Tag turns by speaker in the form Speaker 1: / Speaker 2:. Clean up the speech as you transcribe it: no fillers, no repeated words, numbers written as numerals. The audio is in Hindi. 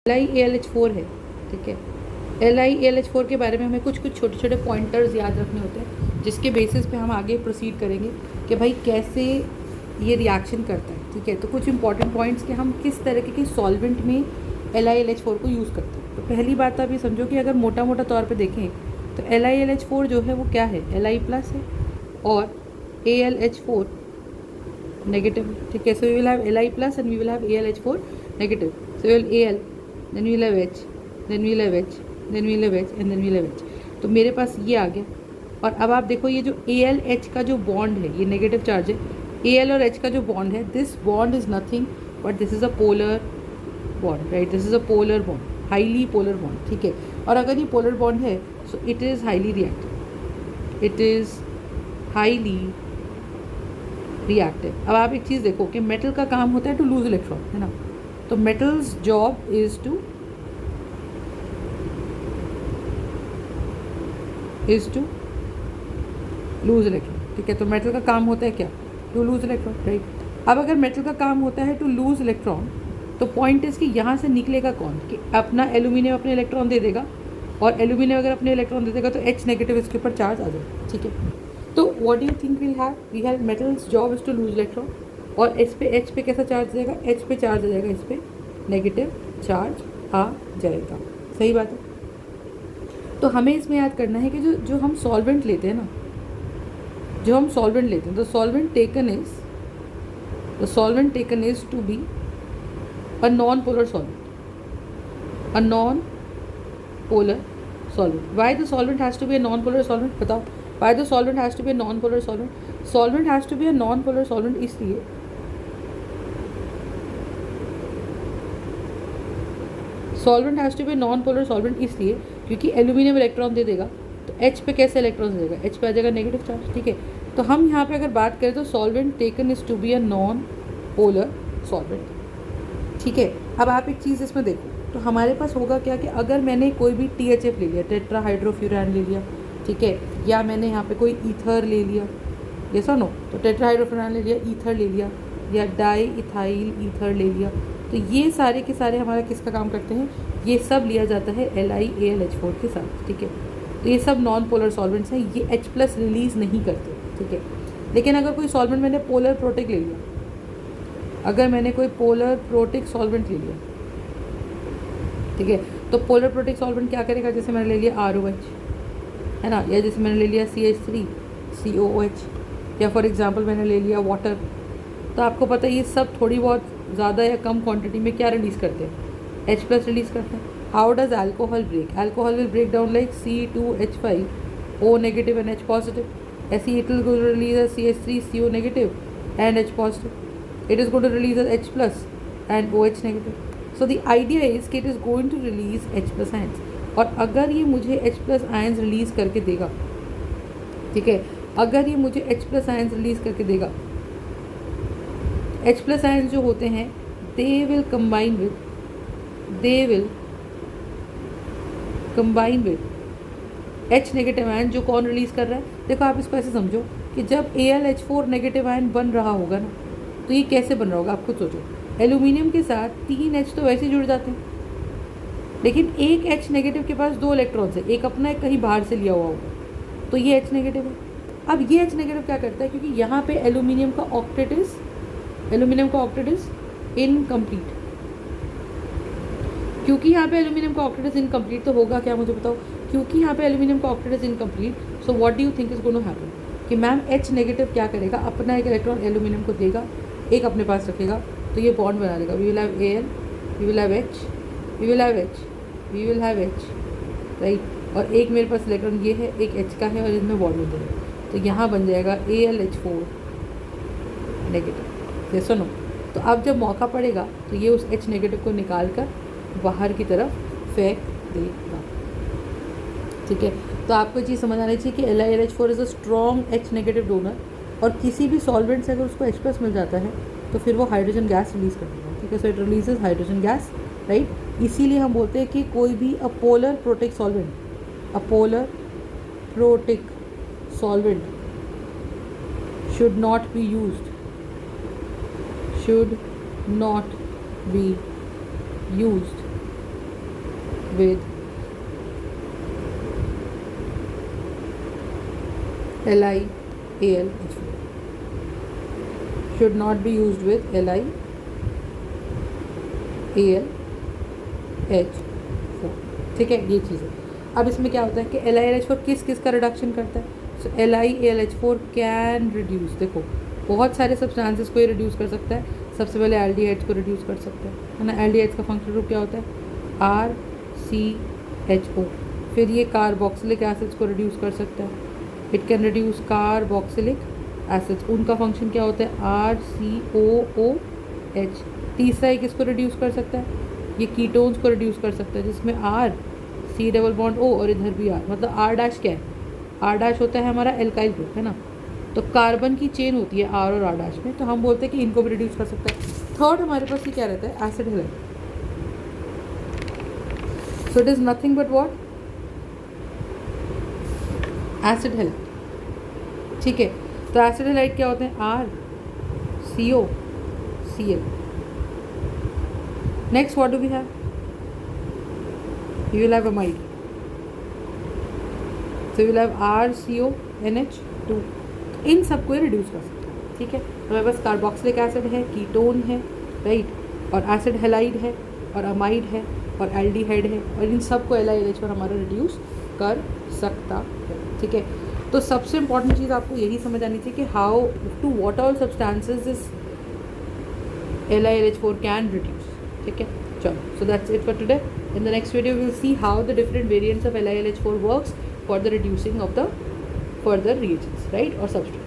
Speaker 1: LiAlH4 है, ठीक है। LiAlH4 के बारे में हमें कुछ छोटे छोटे पॉइंटर्स याद रखने होते हैं जिसके बेसिस पे हम आगे प्रोसीड करेंगे कि भाई कैसे ये रिएक्शन करता है, ठीक है। तो कुछ इंपॉर्टेंट पॉइंट्स कि हम किस तरीके के सॉल्वेंट में LiAlH4 को यूज़ करते हैं। तो पहली बात तो आप ये समझो कि अगर मोटा मोटा तौर पे देखें तो LiAlH4 जो है वो क्या है, Li प्लस है और AlH4 नेगेटिव, ठीक है। So we will have Li plus and we will have AlH4 negative. So we will Al, then we will have H, then we will have H, then we will have H and then we will have H। तो मेरे पास ये आ गया। और अब आप देखो ये जो AlH का जो बॉन्ड है, ये नेगेटिव चार्ज है। Al और H का जो बॉन्ड है, this bond is nothing but this is a polar bond, right. This is a polar bond, highly polar bond, ठीक है। और अगर ये पोलर बॉन्ड है सो it is highly reactive, it is highly reactive. अब आप एक चीज़ देखो कि मेटल का काम होता है टू लूज इलेक्ट्रॉन, है ना। तो metals job is to lose electron, ठीक है। तो मेटल का काम होता है क्या, टू लूज इलेक्ट्रॉन, राइट। अब अगर मेटल का काम होता है टू लूज इलेक्ट्रॉन तो पॉइंट इज कि यहाँ से निकलेगा कौन, कि अपना एल्यूमिनियम अपने इलेक्ट्रॉन दे देगा और एल्यूमिनियम अगर अपने इलेक्ट्रॉन दे देगा तो H नेगेटिव इसके ऊपर चार्ज आ जाएगा, ठीक है। तो what do you think we have metals job is to lose electron और H पे कैसा चार्ज देगा, H पे चार्ज आ जाएगा, इस पे नेगेटिव चार्ज आ जाएगा, सही बात है। तो हमें इसमें याद करना है कि जो हम सॉल्वेंट लेते हैं ना, जो हम सॉल्वेंट लेते हैं, the solvent taken is to be a non polar solvent, a non polar solvent. Why the solvent has to be a non-polar solvent? बताओ, why the solvent has to be a non-polar solvent? Solvent has to be a non-polar solvent इसलिए solvent has to be a non-polar solvent इसलिए क्योंकि एल्यूमिनियम इलेक्ट्रॉन दे देगा तो H पे कैसे इलेक्ट्रॉन दे देगा, H पे आ जाएगा नेगेटिव चार्ज, ठीक है। तो हम यहाँ पे अगर बात करें तो solvent taken is to be a non polar solvent, ठीक है। अब आप एक चीज़ इसमें देखो तो हमारे पास होगा क्या कि अगर मैंने कोई भी THF ले लिया, टेट्राहाइड्रोफ्यूरान ले लिया, ठीक है, या मैंने यहाँ पे कोई ईथर ले लिया, ये सुनो, तो टेट्राहाइड्रोफ्यूरान ले लिया, ईथर ले लिया या डाई इथाइल ईथर ले लिया, तो ये सारे के सारे हमारा किसका काम करते हैं, ये सब लिया जाता है LiAlH4 के साथ, ठीक है। तो ये सब नॉन पोलर सॉल्वेंट्स हैं, ये H प्लस रिलीज़ नहीं करते, ठीक है। लेकिन अगर कोई सॉल्वेंट मैंने पोलर प्रोटिक ले लिया, अगर मैंने कोई पोलर प्रोटिक सॉल्वेंट ले लिया, ठीक है, तो पोलर प्रोटिक सॉल्वेंट क्या करेगा, जैसे मैंने ले लिया ROH, है ना, या जैसे मैंने ले लिया CH3COOH, या फॉर एग्जांपल मैंने ले लिया वाटर, तो आपको पता है ये सब थोड़ी बहुत ज़्यादा या कम क्वांटिटी में क्या रिलीज़ करते हैं, H प्लस रिलीज़ करते हैं। How does alcohol break, alcohol will break down like C2H5O negative and H positive, ऐसे it will going to release CH3CO negative and H positive, it is going to release as H plus and OH negative. So the idea is कि it is going to release H plus ions, और अगर ये मुझे H plus ions रिलीज़ करके देगा, ठीक है, अगर ये मुझे H plus ions रिलीज़ करके देगा, H plus ions जो होते हैं they will combine with H negative ion, जो कौन रिलीज़ कर रहा है। देखो आप इसको ऐसे समझो कि जब AlH4 नेगेटिव आयन बन रहा होगा ना, तो ये कैसे बन रहा होगा, आप खुद सोचो। एल्यूमिनियम के साथ 3 H तो वैसे ही जुड़ जाते हैं, लेकिन एक H नेगेटिव के पास 2 इलेक्ट्रॉन्स है, एक अपना एक कहीं बाहर से लिया हुआ होगा, तो ये H नेगेटिव है। अब ये H नेगेटिव क्या करता है, क्योंकि यहाँ पे एल्यूमिनियम का ऑक्टेट इज़ इनकम्प्लीट, क्योंकि यहाँ पे एल्यूमिनियम का ऑक्टेट इज़ इनकम्प्लीट, तो होगा क्या मुझे बताओ, क्योंकि यहाँ पे एल्यूमिनियम का octet is incomplete, so what do you think is going to happen, कि मैम H नेगेटिव क्या करेगा, अपना एक इलेक्ट्रॉन एल्यूमिनियम को देगा, एक अपने पास रखेगा, तो ये बॉन्ड बना देगा, we will have Al, we will have H, we will have H, we will have H, right. और एक मेरे पास इलेक्ट्रॉन ये है, एक H का है और इसमें बॉन्ड बन जाएगा, तो यहाँ बन जाएगा AlH4 नेगेटिव, ये सुनो। तो अब जब मौका पड़ेगा तो ये उस H नेगेटिव को निकाल कर बाहर की तरफ फेंक देगा, ठीक है। तो आपको चीज़ समझ आनी चाहिए कि LiAlH4 is a strong H negative donor, और किसी भी सॉल्वेंट से अगर उसको H प्लस मिल जाता है तो फिर वो हाइड्रोजन गैस रिलीज़ कर देगा, ठीक है। So it releases hydrogen gas, right. इसीलिए हम बोलते हैं कि कोई भी a polar protic solvent should not be used with LiAlH4, should not be used with LiAlH4, ठीक है, ये चीज़ है। अब इसमें क्या होता है कि LiAlH4 किस का रिडक्शन करता है? सो LiAlH4 कैन रिड्यूस, देखो बहुत सारे सब्सटेंसेस को ये रिड्यूस कर सकता है। सबसे पहले एल्डिहाइड्स को रिड्यूस कर सकता है ना। एल्डिहाइड्स का फंक्शनल ग्रुप क्या होता है? RCHO। फिर ये कार्बोक्सिलिक एसिड्स को रिड्यूस कर सकता है। It can reduce carboxylic acids, उनका फंक्शन क्या होता है? RCOOH। तीसरा एक इसको रिड्यूस कर सकता है, ये कीटोन्स को रिड्यूस कर सकता है, जिसमें R C double bond O और इधर भी R, मतलब R डैश क्या है? R डैश होता है हमारा एल्काइल ग्रुप, है ना। तो कार्बन की चेन होती है R और R डैश में, तो हम बोलते हैं कि इनको भी रिड्यूस कर सकता है। थर्ड हमारे पास ये क्या रहता है? Acid halide. So it is nothing but what? Acid halide, ठीक है। तो एसिड हैलाइड क्या होते हैं? RCOCl। Next what do we have? You will have amide, so you will have RCONH2। इन सबको ये रिड्यूस कर सकते हैं, ठीक है। हमारे पास कार्बोक्सिलिक एसिड है, कीटोन है, राइट, और एसिड हैलाइड है, और अमाइड है, और एल्डिहाइड है, और इन सबको LiLH पर हमारा रिड्यूस कर सकता है, ठीक है। तो सबसे इंपॉर्टेंट चीज़ आपको यही समझ आनी चाहिए कि how to what all substances this LiLH4 can reduce, ठीक है। चलो, so that's it for today. In the next video we'll see how the different variants of LiLH4 works for the reducing of the further reagents, right, or substrates.